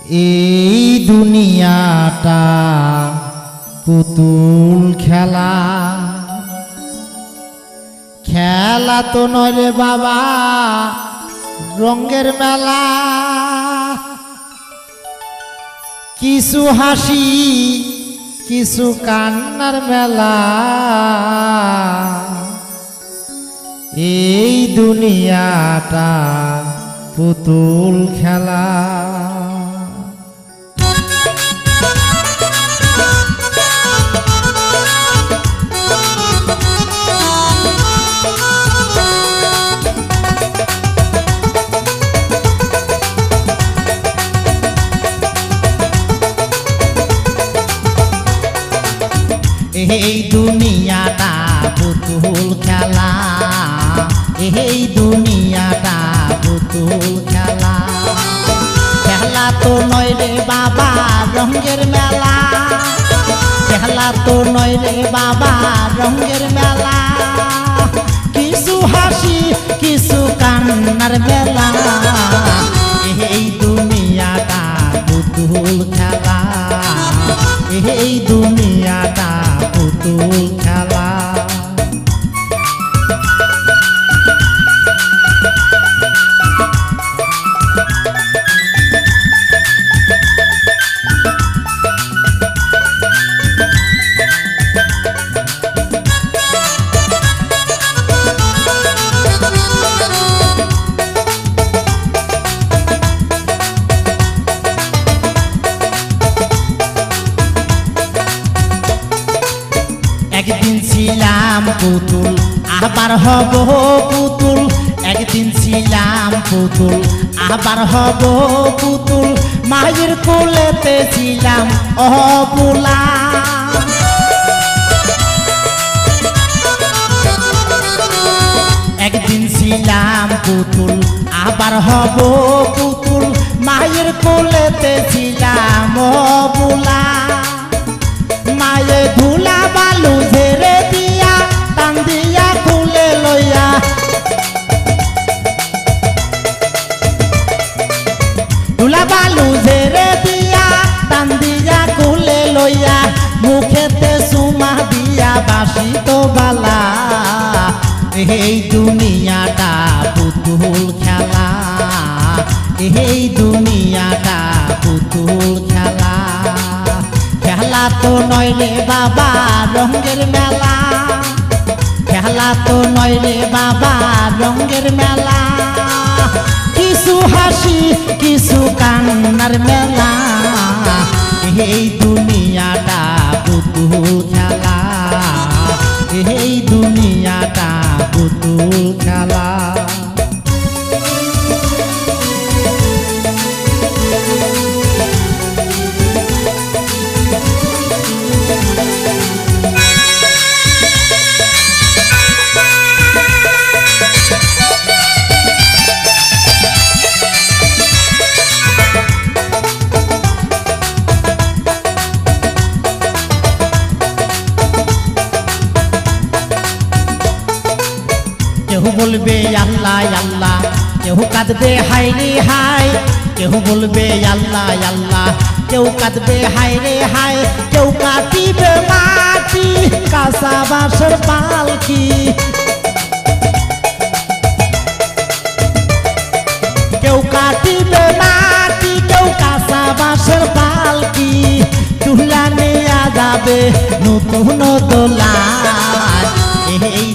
এই দুনিয়াটা পুতুল খেলা, খেলা তো নয় রে বাবা রঙের মেলা। কিছু হাসি কিছু কান্নার মেলা, এই দুনিয়াটা পুতুল খেলা। এই দুনিয়াটা পুতুল খেলা, এই দুনিয়াটা পুতুল খেলা। খেলা তো নয় রে বাবা রঙের মেলা, খেলা তো নয় রে বাবা রঙের মেলা। কিছু হাসি কিছু কান্নার মেলা, এই দুনিয়াটা পুতুল খেলা, এই দুনিয়াটা পুতুল খেলা। একদিন ছিলাম পুতুল আবার হব পুতুল, একদিন ছিলাম পুতুল আবার হব পুতুল। মায়ের কোলেতে ছিলাম অবুলা, একদিন ছিলাম পুতুল আবার হব পুতুল। মায়ের কোলেতে ছিলাম অবুলা, মায়ে ধুলা বালু ঝেড়ে দিয়া টান দিয়া খুলে লইয়া, ধুলা বালু ঝেড়ে দিয়া টান দিয়া খুলে লইয়া। মুখেতে সুমা দিয়া বাসি তো বালা, এই দুনিয়াটা পুতুল খেলা, এই দুনিয়াটা পুতুল খেলা। খেলা তো নয় রে বাবা রঙের মেলা, খেলা তো নয় রে বাবা রঙের মেলা। কিছু হাসি কিছু কান্নার মেলা, এই দুনিয়াটা পুতুল খেলা, এই দুনিয়াটা পুতুল খেলা। কেউ বলবে আল্লাহ আল্লাহ, কেউ কাঁদবে হায় রে হায়, কেউ বলবে আল্লাহ আল্লাহ, কেউ কাঁদবে হায় রে হায়। কেউ কাটিবে মাটি কাঁচা বাঁশের পালকি, কেউ কাটিবে মাটি কেউ কাঁচা বাঁশের পালকি। তুলা নেয়া যাবে নতুন দোলায়, এই